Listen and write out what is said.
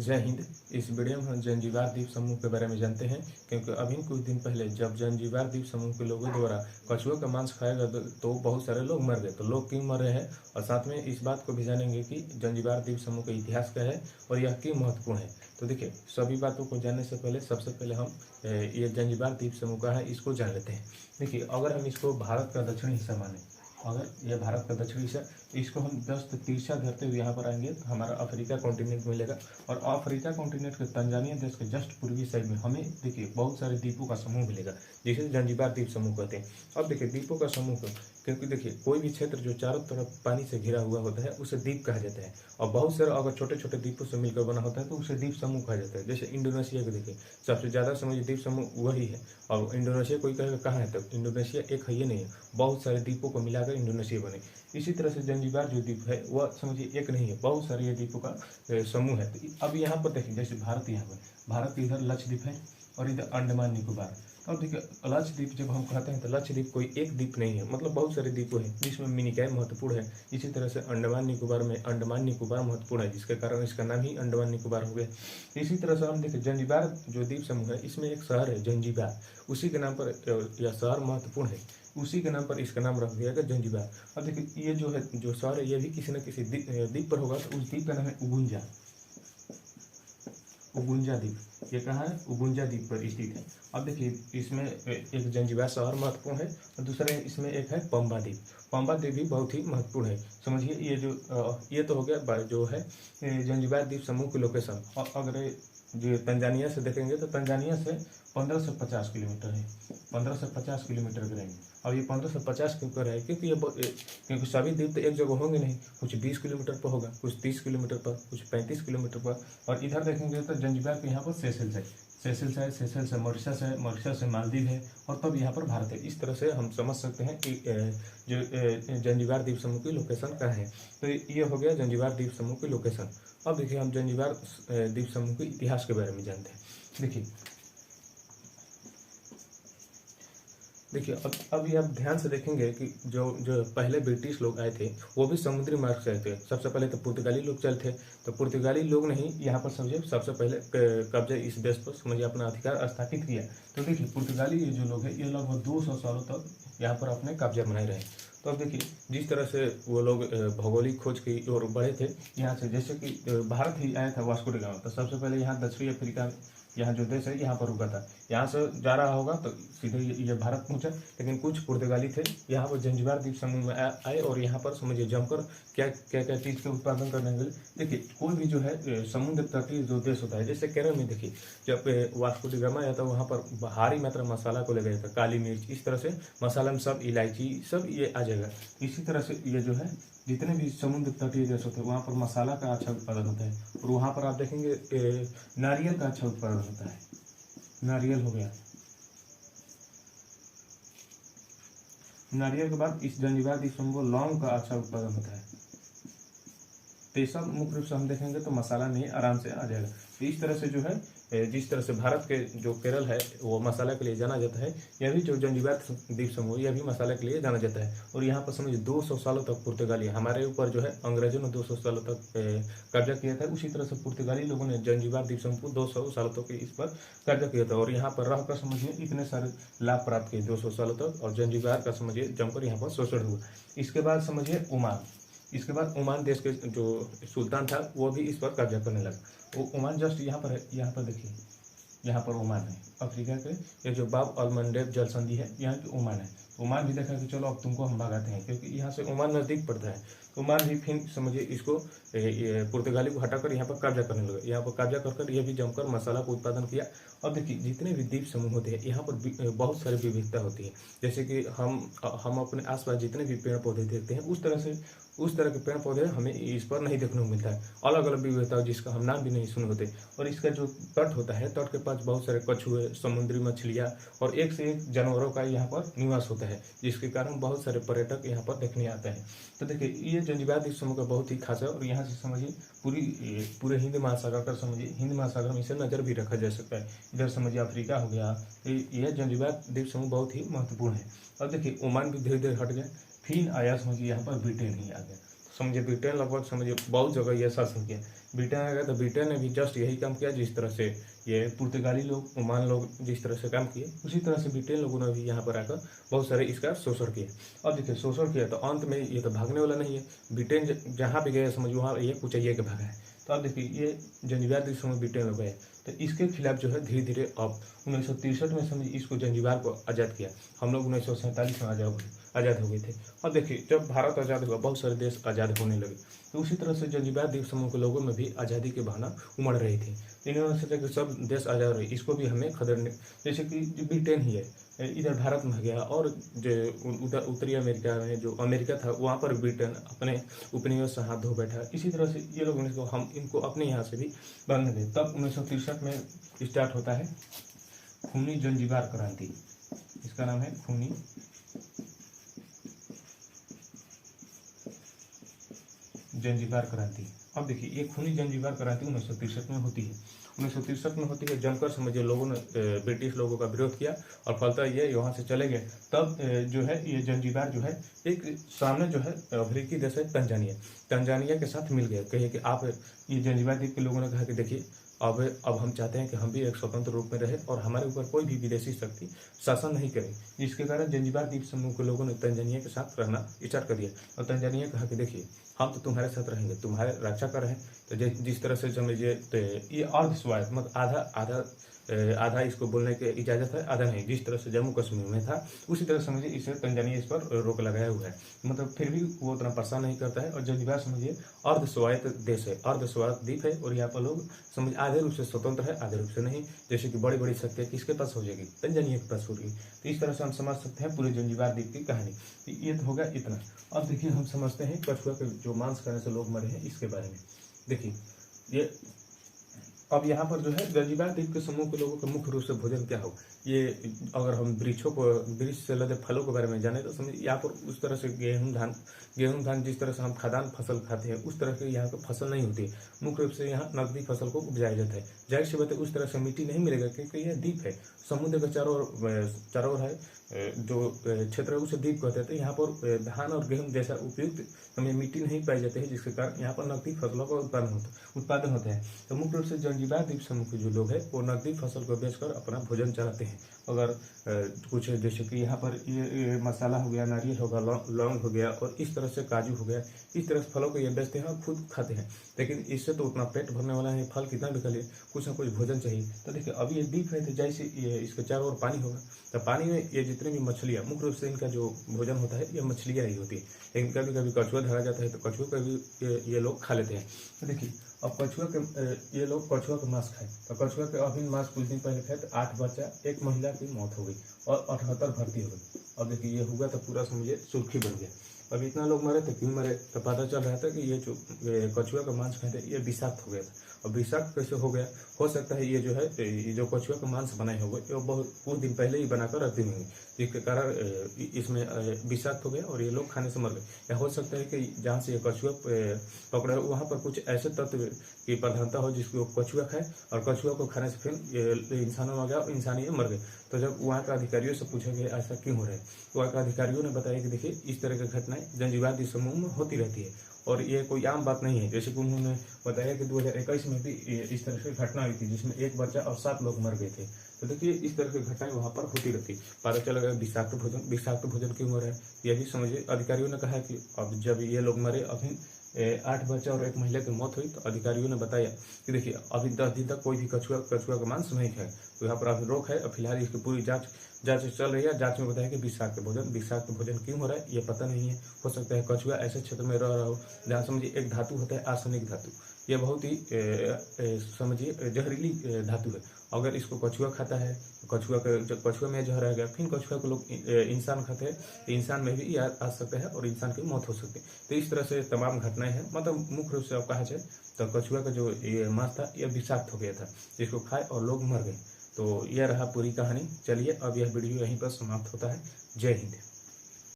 जय हिंद। इस वीडियो में हम जंजीबार द्वीप समूह के बारे में जानते हैं, क्योंकि अभी कुछ दिन पहले जब जंजीबार द्वीप समूह के लोगों द्वारा कछुआ का मांस खाया गया तो बहुत सारे लोग मर गए। तो लोग क्यों मर रहे हैं, और साथ में इस बात को भी जानेंगे कि जंजीबार द्वीप समूह का इतिहास क्या है और यह क्यों महत्वपूर्ण है। तो देखिए, सभी बातों को जानने से पहले सबसे पहले हम ये जंजीबार द्वीप समूह का है इसको जान लेते हैं। देखिए, अगर हम इसको भारत का दक्षिणी हिस्सा माने, अगर यह भारत का दक्षिणी हिस्सा, तो इसको हम 10 तिरछा धरते हुए यहाँ पर आएंगे तो हमारा अफ्रीका कॉन्टिनेंट मिलेगा। और अफ्रीका कॉन्टिनेंट के तंजानिया देश के जस्ट पूर्वी साइड में हमें देखिए बहुत सारे द्वीपों का समूह मिलेगा, जिसे जंजीबार द्वीप समूह कहते हैं। अब देखिए, द्वीपों का समूह क्योंकि देखिए कोई भी क्षेत्र जो चारों तरफ पानी से घिरा हुआ होता है उसे द्वीप कहा जाता है, और बहुत सारे अगर छोटे छोटे द्वीपों से मिलकर बना होता है तो उसे द्वीप समूह कहा जाता है। जैसे इंडोनेशिया को देखिए, सबसे ज़्यादा समझिए द्वीप समूह वही है। और इंडोनेशिया कोई कहेगा कहाँ है, तो इंडोनेशिया एक है, ये नहीं है, बहुत सारे द्वीपों को मिलाकर इंडोनेशिया बने। इसी तरह से जंजीबार जो द्वीप है वह समझिए एक नहीं है, बहुत सारे ये द्वीपों का समूह है। तो अब यहाँ पर देखिए, जैसे भारत, यहाँ पर भारत इधर लक्षद्वीप है और इधर अंडमान निकोबार। अब देखिए, लक्षद्वीप जब हम कहते हैं तो लक्षद्वीप कोई एक द्वीप नहीं है, मतलब बहुत सारे द्वीपों हैं जिसमें मिनिकॉय महत्वपूर्ण है। इसी तरह से अंडमान निकोबार में अंडमान निकोबार महत्वपूर्ण है, जिसके कारण इसका नाम ही अंडमान निकोबार हो गया। इसी तरह से हम देखिए, जंजीबार जो द्वीप समूह है इसमें एक शहर है जंजीबार, उसी के नाम पर यह शहर महत्वपूर्ण है, उसी के नाम पर इसका नाम रख दिया गया जंजीबार। अब देखिए, ये जो है जो शहर है ये भी किसी न किसी द्वीप पर होगा, तो उस द्वीप का नाम है उबुंजा। उबुंजा द्वीप, ये कहाँ है, उबुंजा द्वीप पर स्थित है। अब देखिए, इसमें एक जंजीबार शहर महत्वपूर्ण है और दूसरा इसमें एक है पंबा द्वीप। पंबा द्वीप भी बहुत ही महत्वपूर्ण है। समझिए, ये जो ये तो हो गया जो है जंजीबार द्वीप समूह की लोकेशन। और अगर जो तंजानिया से देखेंगे तो तंजानिया से 1550 किलोमीटर है, 1550 किलोमीटर की रेंज। अब ये 1550 क्यों कर रहा है, क्योंकि सभी द्वीप तो एक जगह होंगे नहीं, कुछ 20 किलोमीटर पर होगा, कुछ 30 किलोमीटर पर, कुछ 35 किलोमीटर पर। और इधर देखेंगे तो जंजीबार के यहाँ पर सेशेल्स है, सेशेल्स है, सेशेल्स है, मॉरिशस है, मॉरिशस है, मालदीव है, और तब यहाँ पर भारत है। इस तरह से हम समझ सकते हैं कि जो जंजीबार द्वीप समूह की लोकेशन कहाँ है। तो ये हो गया जंजीबार द्वीप समूह की लोकेशन। अब देखिए, हम जंजीबार द्वीप समूह के इतिहास के बारे में जानते हैं। देखिए, अब ये आप ध्यान से देखेंगे कि जो पहले ब्रिटिश लोग आए थे वो भी समुद्री मार्ग से आए थे। सबसे पहले तो पुर्तगाली लोग चले थे, तो पुर्तगाली लोग ने ही यहाँ पर समझिए सबसे पहले कब्जा इस देश पर समझिए अपना अधिकार स्थापित किया। तो देखिए, पुर्तगाली ये जो लोग हैं ये लगभग 200 सालों तक यहाँ पर अपने कब्जा बनाए रहे। तो अब देखिए, जिस तरह से वो लोग भौगोलिक खोज की ओर बढ़े थे यहाँ से, जैसे कि भारत ही आया था वास्को डी गामा, तो सबसे पहले यहाँ दक्षिणी अफ्रीका में यहाँ जो देश है यहाँ पर रुका था। यहाँ से जा रहा होगा तो सीधे ये भारत पहुंचा। लेकिन कुछ पुर्तगाली थे यहाँ पर जंजीबार द्वीप समूह में आए और यहाँ पर समझिए जमकर क्या क्या क्या चीज़ के उत्पादन करने के लिए। देखिए, कोई भी जो है समुद्र तटीय जो देश होता है, जैसे केरल में देखिए, जब वास्को डी गामा आया था वहाँ पर भारी मात्रा मसाला को ले गया था, काली मिर्च, इस तरह से मसाला में सब इलायची सब ये आ जाएगा। इसी तरह से ये जो है जितने भी समुद्र तटीय देश होते हैं वहाँ पर मसाला का अच्छा उत्पादन होता है। और वहाँ पर आप देखेंगे नारियल का अच्छा उत्पादन होता है। नारियल हो गया, नारियल के बाद इस जंजीबार द्वीप समूह लौंग का अच्छा उत्पादन होता है। तो ये सब मुख्य रूप से हम देखेंगे तो मसाला में आराम से आ जाएगा। तो इस तरह से जो है जिस तरह से भारत के जो केरल है वो मसाला के लिए जाना जाता है, यह भी जो जंजीबार द्वीप समूह यह भी मसाला के लिए जाना जाता है। और यहाँ पर समझिए 200 सालों तक पुर्तगाली हमारे ऊपर जो है अंग्रेजों ने 200 सालों तक कब्जा किया था। उसी तरह से पुर्तगाली लोगों ने जंजीबार द्वीप समूह को 200 सालों तक इस पर कब्जा किया था और यहाँ पर रहकर समझिए इतने सारे लाभ प्राप्त किए 200 सालों तक। और जंजीबार का समझिए जमकर यहाँ पर शोषण हुआ। इसके बाद समझिए ओमान, इसके बाद ओमान देश के जो सुल्तान था वो भी इस पर कब्जा करने लगा। वो ओमान जस्ट यहाँ पर है, यहाँ पर देखिए, यहाँ पर ओमान है अफ्रीका के, ये जो बाब अल मंडेब जल संधि है यहाँ की ओमान है। ओमान भी देखा कि चलो अब तुमको हम भगाते हैं, क्योंकि यहाँ से ओमान नज़दीक पड़ता है। ओमान भी फिर समझिए इसको पुर्तगाली को हटाकर यहाँ पर कब्जा करने लगे। यहाँ पर कब्जा कर यह भी जमकर मसाला को उत्पादन किया। और देखिए, जितने भी द्वीप समूह होते हैं यहाँ पर बहुत सारी विविधता होती है। जैसे कि हम अपने आसपास जितने भी पेड़ पौधे देखते हैं उस तरह के पेड़ पौधे हमें इस पर नहीं देखने को मिलता है। अलग अलग विविधता जिसका हम नाम भी नहीं सुने होते। और इसका जो तट होता है, तट के पास बहुत सारे कछुए, समुद्री मछलियाँ और एक से एक जानवरों का यहाँ पर निवास होता है, जिसके कारण बहुत सारे पर्यटक यहाँ पर देखने आते हैं। तो देखिए, ये जंजीबार द्वीप समूह का बहुत ही खास है। और यहाँ से समझिए पूरे हिंद महासागर का समझिए, हिंद महासागर में इसे नज़र भी रखा जा सकता है। इधर समझिए अफ्रीका हो गया। तो यह जंजीबार द्वीप समूह बहुत ही महत्वपूर्ण है। और देखिए, ओमान भी धीरे धीरे हट गया, फिर आया समझिए यहाँ पर ब्रिटेन ही आ गया। समझिए ब्रिटेन लगभग समझिए बहुत जगह ये शासन किया। ब्रिटेन आ गया तो ब्रिटेन ने भी जस्ट यही काम किया जिस तरह से ये पुर्तगाली लोग, ओमान लोग जिस तरह से काम किए, उसी तरह से ब्रिटेन लोगों ने भी यहाँ पर आकर बहुत सारे इसका शोषण किया। अब देखिए शोषण किया तो अंत में ये तो भागने वाला नहीं है, ब्रिटेन जहाँ भी गए समझ वहाँ ये कुचैया के भागा है। तो अब देखिए ये जंजीबार देश में ब्रिटेन हो गए, तो इसके खिलाफ जो है धीरे धीरे अब 1963 में समझिए इसको जंजीबार को आज़ाद किया। हम लोग 1947 में आज़ाद हो गए थे। और देखिए जब भारत आज़ाद हुआ बहुत सारे देश आज़ाद होने लगे, तो उसी तरह से जंजीबार द्वीप समूह के लोगों में भी आज़ादी की भावना उमड़ रही थी। इन्होंने सोचा कि सब देश आज़ाद रहे, इसको भी हमें खदेड़ने, जैसे कि जो ब्रिटेन ही है इधर भारत में गया, और जो उधर उत्तरी अमेरिका में जो अमेरिका था वहाँ पर ब्रिटेन अपने उपनिवेश से हाथ धो बैठा। इसी तरह से ये लोग हम इनको अपने यहाँ से भी बंद गए। तब 1963 में स्टार्ट होता है खूनी जंजीबार क्रांति। इसका नाम है खूनी जंजीबार क्रांति। अब देखिए ये खूनी जंजीबार क्रांति 1963 में होती है। 1963 में होती है, जमकर समझिए लोगों ने ब्रिटिश लोगों का विरोध किया और फलता ये यहाँ से चले गए। तब जो है ये जंजीबार जो है एक सामने जो है अफ्रीकी देश है तंजानिया के साथ मिल गए। कहे कि आप ये जंजीबार द्वीप के लोगों ने कहा कि देखिए अब हम चाहते हैं कि हम भी एक स्वतंत्र रूप में रहे और हमारे ऊपर कोई भी विदेशी शक्ति शासन नहीं करे, जिसके कारण जंजीबार द्वीप समूह के लोगों ने तंजानिया के साथ रहना स्टार्ट कर दिया। और तंजानिया कहा कि देखिए हम तो तुम्हारे साथ रहेंगे, तुम्हारे रक्षा कर रहे हैं। तो जिस तरह से समझिए तो ये अर्ध स्वायत्त मतलब आधा इसको बोलने की इजाजत है, आधा नहीं। जिस तरह से जम्मू कश्मीर में था उसी तरह समझिए इसे तंजानिया इस पर रोक लगाया हुआ है, मतलब फिर भी वो उतना परेशान नहीं करता है। और जंजीबार समझिए अर्ध स्वायत्त देश है, अर्ध स्वायत्त द्वीप है, और यहाँ पर लोग समझ आधे रूप से स्वतंत्र है आधे रूप से नहीं। जैसे कि बड़ी बड़ी शक्तियाँ किसके पास हो जाएगी, तंजानिया के पास होगी। तो इस तरह से हम समझ सकते हैं पूरे जंजीबार द्वीप की कहानी। ये तो होगा इतना। अब देखिए हम समझते हैं कछुआ के जो मांस खाने से लोग मरे हैं इसके बारे में। देखिए ये अब यहाँ पर जो है जंजीबार द्वीप के समूह के लोगों का मुख्य रूप से भोजन क्या हो, ये अगर हम वृक्ष से लदे फलों के बारे में जाने तो समझिए यहाँ पर उस तरह से गेहूं धान जिस तरह से हम खाद्यान्न फसल खाते हैं उस तरह की यहाँ पर फसल नहीं होती। मुख्य रूप से यहाँ नकदी फसल को उपजाया जाता है। जाहिर सी बात है उस तरह से मिट्टी नहीं मिलेगा क्योंकि यह द्वीप है, समुद्र के चारों ओर है जो क्षेत्र है उसे द्वीप कहते हैं। तो यहाँ पर धान और गेहूं जैसा उपयुक्त हमें मिट्टी नहीं पाई जाती है, जिसके कारण यहाँ पर नकदी फसलों का उत्पादन होता है। तो मुख्य रूप से जंजीबार द्वीप समूह के जो लोग हैं वो नकदी फसल को बेचकर अपना भोजन चलाते हैं। अगर कुछ जैसे कि यहाँ पर ये मसाला हो गया, नारियल होगा, लौंग हो गया, और इस तरह से काजू हो गया, इस तरह से फलों को ये बेचते हैं और खुद खाते हैं। लेकिन इससे तो उतना पेट भरने वाला है, फल कितना भी खा ले, कुछ ना कुछ भोजन चाहिए। तो देखिए अब ये द्वीप है तो जैसे इसके चारों ओर पानी होगा, तो पानी में ये जितने भी मछलियाँ, मुख्य रूप से इनका जो भोजन होता है ये मछलियाँ ही होती है। लेकिन कभी कभी कछुआ धरा जाता है तो कछुआ का भी ये लोग खा लेते हैं। तो देखिए अब ये लोग कछुआ का मांस खाए, तो कछुआ के अभिन्न मांस कुछ दिन पहले खाए तो 8 बच्चा, 1 महिला की मौत हो गई और 78 भर्ती हो गई। अब देखिए ये हुआ तो पूरा समझिए सुर्खी बन गया। अब इतना लोग मरे तो क्यों मरे, तो पता चल रहा था कि ये जो कछुआ का मांस खाते ये विषाक्त हो गया था। और विषाक्त कैसे हो गया, हो सकता है ये जो है ये जो कछुआ का मांस बनाए हुए ये बहुत कुछ दिन पहले ही बनाकर रखते होंगे, जिसके कारण इसमें विषाक्त हो गया और ये लोग खाने से मर गए। या हो सकता है कि जहाँ से ये कछुआ पकड़ा वहाँ पर कुछ ऐसे तत्व की प्रधानता हो जिसको कछुआ खाए और कछुआ को खाने से फिर इंसानों में आ गया और इंसान ये मर गए। तो जब वहाँ के अधिकारियों से पूछा गया ऐसा क्यों हो रहा है, तो वहाँ के अधिकारियों ने बताया कि देखिए इस तरह की घटनाएं जंजीबार द्वीप समूह में होती रहती है और ये कोई आम बात नहीं है। जैसे कि उन्होंने बताया कि 2021 में भी इस तरह की घटना हुई थी जिसमें 1 बच्चा और 7 लोग मर गए थे। तो देखिए इस तरह की घटनाएं वहाँ पर होती रहती। पता चला गया विषाक्त भोजन क्यों हो रहा है, यह भी समझिए। अधिकारियों ने कहा कि अब जब ये लोग मरे, अभी 8 बच्चा और 1 महिला की मौत हुई, तो अधिकारियों ने बताया कि देखिए अभी 10 दिन तक कोई भी कछुआ का मांस नहीं खाए। तो यहाँ पर अभी रोक है और फिलहाल इसकी पूरी जांच चल रही है। जांच में बताया कि विषाक्त भोजन क्यों हो रहा है ये पता नहीं है। हो सकता है कछुआ ऐसे क्षेत्र में रह रहा हो जहाँ समझिए एक धातु होता है आर्सेनिक धातु, यह बहुत ही समझिए जहरीली धातु है। अगर इसको कछुआ खाता है, कछुआ में जहर आ गया, फिर कछुआ को लोग इंसान खाते हैं, इंसान में भी आ सकता है और इंसान की मौत हो सकती है। तो इस तरह से तमाम घटनाएं हैं। मतलब मुख्य रूप से अब कहा जाए तो कछुआ का जो ये मांस था यह विषाक्त हो गया था, जिसको खाए और लोग मर गए। तो यह रहा पूरी कहानी। चलिए अब यह वीडियो यहीं पर समाप्त होता है। जय हिंद।